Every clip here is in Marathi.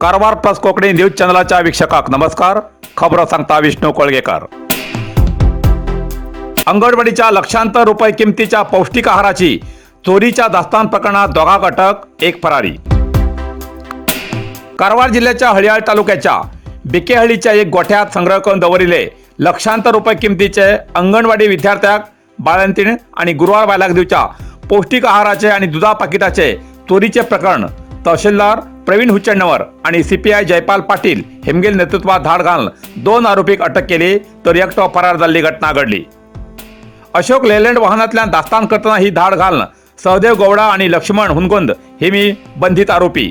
कारवार प्लस कोकणी न्यूज चॅनलच्या वीक्षकांक नमस्कार. खबर सांगता विष्णू कोळगेकर. अंगणवाडीच्या लक्षांतर रुपये किमतीच्या पौष्टिक आहाराची चोरीच्या दास्तान प्रकरणात दोघांक अटक, एक फरारी. कारवार जिल्ह्याच्या हळियाळ तालुक्याच्या बिकेहळीच्या एक गोठ्यात संग्रह करून दवरिले लक्षांतर रुपये किमतीचे अंगणवाडी विद्यार्थ्याक बाळंतीण आणि गुरुवार बायलाक दिवच्या पौष्टिक आहाराचे आणि दुधा पाकिटाचे चोरीचे प्रकरण तहसीलदार प्रवीण हुचण्णवर आणि सीपीआय जयपाल पाटील हेमगेल नेतृत्वात धाड घालून 2 आरोपीक अटक केली, तर एकटो फरार जाल्ली घटना घडली. अशोक लेलँड वाहनांतल्यान दास्तान करतना ही धाड घालून सहदेव गौडा आणि लक्ष्मण हुनगुंद हे मी बंधित आरोपी,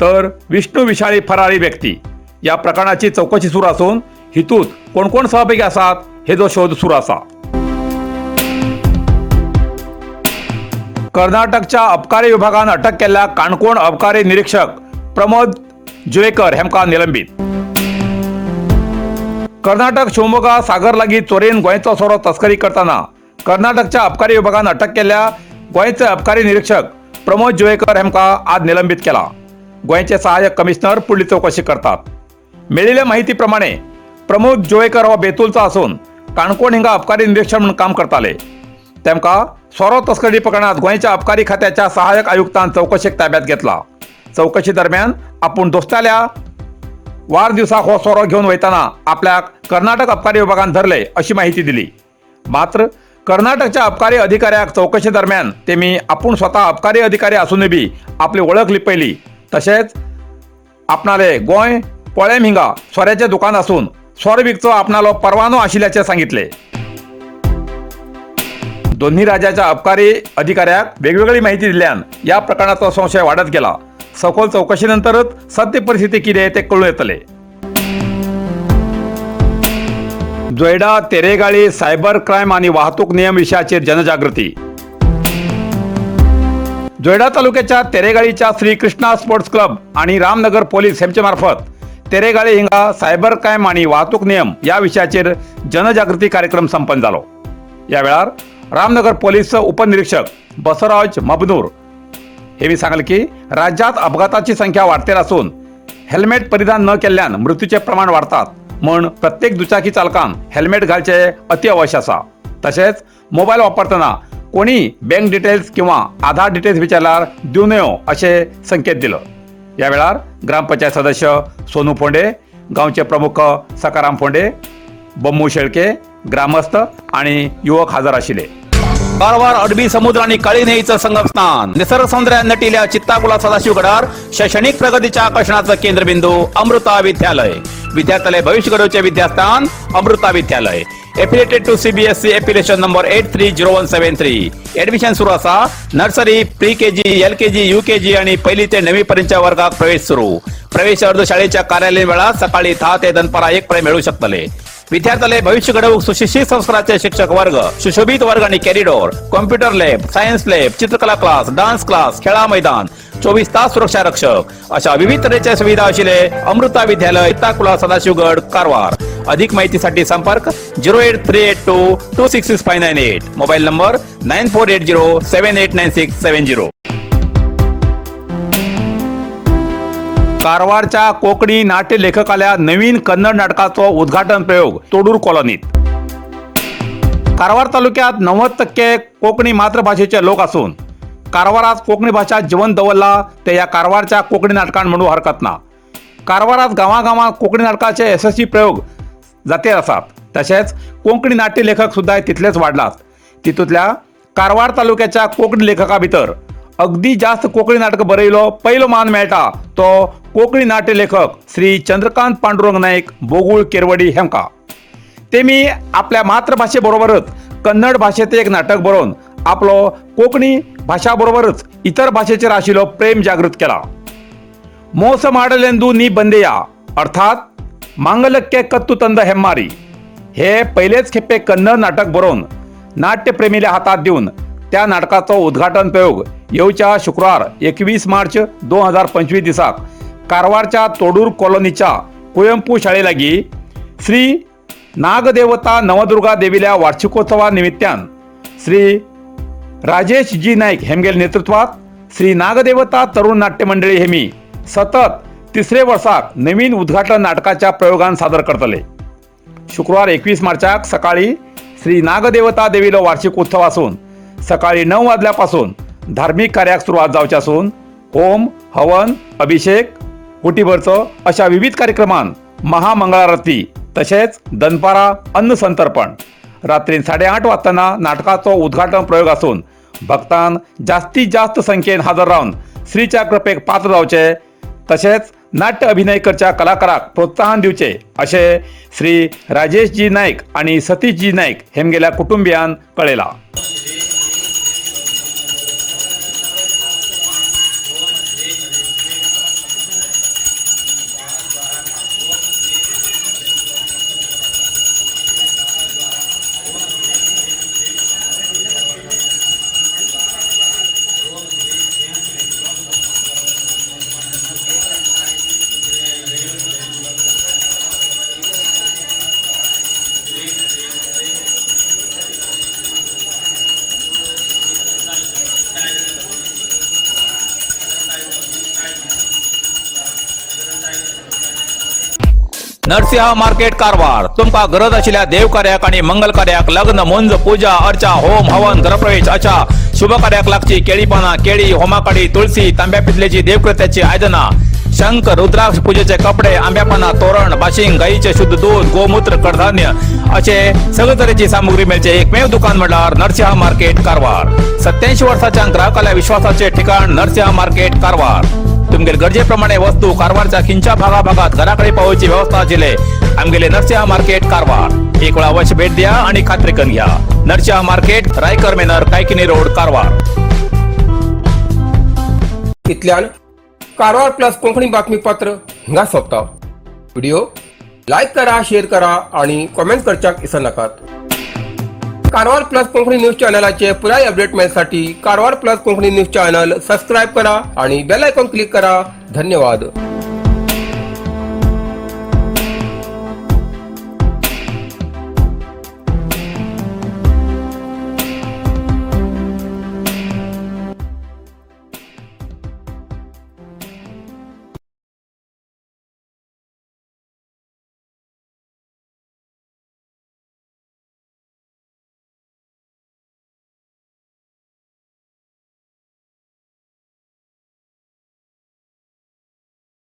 तर विष्णू विशाळी फरारी व्यक्ती. या प्रकरणाची चौकशी सुरू असून हितूत कोण कोण सहभागी आसात हेजो शोध सुरू असा. कर्नाटकच्या अबकारी विभागान अटक केल्ल्या काणकोण अबकारी निरीक्षक प्रमोद जुवेकर हेमका निलंबित. कर्नाटक शिवमोगा सागर लागीं चोरेन गोंयचो सोरो तस्करी करतना कर्नाटकच्या अबकारी विभागान अटक केल्ल्या गोंयचे अबकारी निरीक्षक प्रमोद जुवेकर हेमका आज निलंबित केला. गोंयचे सहाय्यक कमिशनर फुडली चौकशी करतात. मेळिल्ले माहिती प्रमाणे प्रमोद जुवेकर हो बेतूलचो असून काणकोण हिंगा अबकारी निरीक्षक म्हणून काम करताले. तेमका सोरो तस्करी प्रकरणात गोंयच्या अबकारी खात्याच्या सहाय्यक आयुक्तान चौकशेक ताब्यात घेतला. चौकशी दरम्यान आपूण दोस्ताल्या वारदिवसाक हो सोरो घेऊन वयताना आपल्याक कर्नाटक अबकारी विभागान धरले अशी माहिती दिली. मात्र कर्नाटकच्या अबकारी अधिकाऱ्याक चौकशी दरम्यान तेमी आपूण स्वतः अबकारी अधिकारी असूनय बी आपली वळख लिपयली. तशेंच आपणाले गोंय पोळेम हिंगा सोऱ्याचे दुकान असून सोरो विकचो आपणालो परवानो आशिल्ल्याचे सांगितले. दोन्ही राज्याच्या अबकारी अधिकाऱ्याक वेगवेगळी माहिती दिल्यान या प्रकरणाचा संशय वाढत गेला. सखोल चौकशीनंतरच सत्य परिस्थिती कितें ते कळून येतले. जोयडा तेरेगाळी सायबर क्रायम आणि वाहतूक नियम विषयाचेर जनजागृती. जोयडा तालुक्याच्या तेरेगाळीच्या श्री कृष्णा स्पोर्ट्स क्लब आणि रामनगर पोलीस हेंचे मार्फत तेरेगाळी हिंगा सायबर क्रायम आणि वाहतूक नियम या विषयाचेर जनजागृती कार्यक्रम संपन्न जालो. या वेळार रामनगर पोलीस उपनिरीक्षक बसवराज मबनूर हे सांगले की राज्यात अपघाताची संख्या वाढतेर असून हेल्मेट परिधान न केल्ल्यान मृत्यूचे प्रमाण वाढतात, म्हण प्रत्येक दुचाकी चालकान हेल्मेट घालचे अति आवश्यक असा. तसेच मोबाईल वापरतना कोणी बँक डिटेल्स किंवा आधार डिटेल्स विचारल्यार दिवं नयो असे संकेत दिलो. या वेळार ग्रामपंचायत सदस्य सोनू फोंडे, गावचे प्रमुख सकाराम फोंडे, बम्मू शेळके, ग्रामस्थ आणि युवक हजर आशिल्ले. कारवार अरबी समुद्र आणि काळी न्हंयेचं संगम स्नान, निसर्ग सौंदर्यान नटिल्ल्या चित्ताकुला सदाशिवगडार शैक्षणिक प्रगतीच्या आकर्षणाचं केंद्रबिंदू अमृता विद्यालय. विद्यार्थ्यालय भविष्य घडोवचे विद्यास्थान Amrita Vidyalaya. Affiliated to CBSE application number 830173. Admission सुरू असा. Nursery, pre KG, LKG, UKG आणि पहिली ते 9वी पर्यंतच्या वर्गात प्रवेश सुरू. प्रवेश अर्ज शाळेच्या कार्यालयीन वेळा सकाळी 10 ते दनपारा 1 पर्यंत मिळू शकतले. विद्यार्थ्यालय भविष्य घडवूक सुशिक्षित संस्काराचे शिक्षक वर्ग, सुशोभित वर्ग आणि corridor, computer lab, science lab, चित्रकला क्लास, डान्स क्लास, खेळा मैदान, 24 तास सुरक्षा रक्षक अशा विविध तऱ्हेच्या सुविधा आशिल्ले अमृता विद्यालय, चित्ताकुला सदाशिवगड, कारवार. अधिक माहितीसाठी संपर्क 08382266598. Mobile number 9480789670. कारवारच्या कोकणी नाट्य लेखकाल्या नवीन कन्नड नाटकाचो उद्घाटन प्रयोग तोडूर कॉलनीत. कारवार तालुक्यात 90% कोकणी मातृभाषेचे लोक असून कारवारात कोकणी भाषा जिवंत दवरला ते या कारवारच्या कोकणी नाटकान म्हणू हरकत ना. कारवारात गावागावात कोकणी नाटकाचे यशस्वी प्रयोग जाते असतात. तसेच कोंकणी नाट्य लेखक सुद्धा तितलेच वाढलात. तितूंतल्या कारवार तालुक्याच्या कोंकणी लेखका भितर अगदी जास्त कोंकणी नाटक बरयलो पहिलो मान मेळटा तो कोंकणी नाट्य लेखक श्री चंद्रकांत पांडुरंग नाईक बोगुळ केरवडी हेमका. तेमी आपल्या मातृभाषे बरोबरच कन्नड भाषेत एक नाटक बरोवन आपलो कोंकणी भाषा बरोबरच इतर भाषेचेर आशिल्लो प्रेम जागृत केला. मोस माडलेंदू नी बंदेया अर्थात मांगलक्के कत्तू तंद हेम्मारी हे पहिलेच खेपे कन्नड नाटक बरोवन नाट्यप्रेमील्या हातात देऊन त्या नाटकाचो उद्घाटन प्रयोग येवच्या शुक्रवार 21 मार्च 2025 दिसाक कारवारच्या तोडूर कॉलनीच्या कुवेंपू शाळेलागी श्री नागदेवता नवदुर्गा देवील्या वार्षिकोत्सवानिमित्तान श्री राजेश जी नाईक हेमगेल नेतृत्वात श्री नागदेवता तरुण नाट्य मंडळी हेमी सतत तिसरे वर्साक नवीन उद्घाटन नाटकाच्या प्रयोगान सादर करतले। शुक्रवार 21 मार्चाक सकाळी श्री नागदेवता देवीलो वार्षिक उत्सव असून सकाळी 9 वाजल्यापासून धार्मिक कार्याक सुरुवात जावची असून होम हवन अभिषेक हुटीभरचो अशा विविध कार्यक्रमान महामंगळारती तसेच दनपारा अन्न संतर्पण रात्री 8:30 वाजताना नाटकाचो उद्घाटन प्रयोग असून भक्तान जास्तीत जास्त संख्येन हजर रावन श्रीच्या कृपेक पात्र जावचे तसेच नाट्य अभिनय करच्या कलाकाराक प्रोत्साहन दिवचे असे श्री राजेश जी नाईक आणि सतीश जी नाईक हेमगेल्या कुटुंबियान कळयला। नरसिंह मार्केट कारवार तुमका गरज आशिल्ल्या देव कार्याक आणि मंगल कार्याक लग्न मुंज पूजा अर्चा होम हवन गृहप्रवेश अशा शुभ कार्याक लागची केळी पाना केळी होमाकडी तुळसी तांब्या पितलेची देवकृत्याची आयदना शंख रुद्राक्ष पूजेचे कपडे आंब्या पाना तोरण बाशिंग गाईचे शुद्ध दूध गोमूत्र कडधान्य असे सगळे तरेची सामुग्री मेळचे एकमेव दुकान म्हणल्यार नरसिंह मार्केट कारवार। 87 वर्षांच्या ग्राहकाला विश्वासाचे ठिकाण नरसिंह मार्केट कारवार। तुमगेर गरजेप्रमाणे वस्तू कारवारच्या खिंच्या भागात घराकडे पावोवची व्यवस्था आशिल्ले आमगेले नरसिंह मार्केट कारवार। एक वेळा अवश्य भेट द्या आणि खात्री करून घ्या। नरसिंह मार्केट रायकर मेनर कायकिनी रोड कारवार। इतल्यान कारवार प्लस कोंकणी बातमीपत्र हिंगा सोंपता। व्हिडिओ लाईक करा, शेअर करा आणि कमेंट करच्याक विसरू नकात। कारवार प्लस कोंकणी न्यूज चॅनलाचे पुराय अपडेट मिळण्यासाठी Karwar plus Konkani news channel subscribe करा आणि बेल आयकॉन क्लिक करा। धन्यवाद।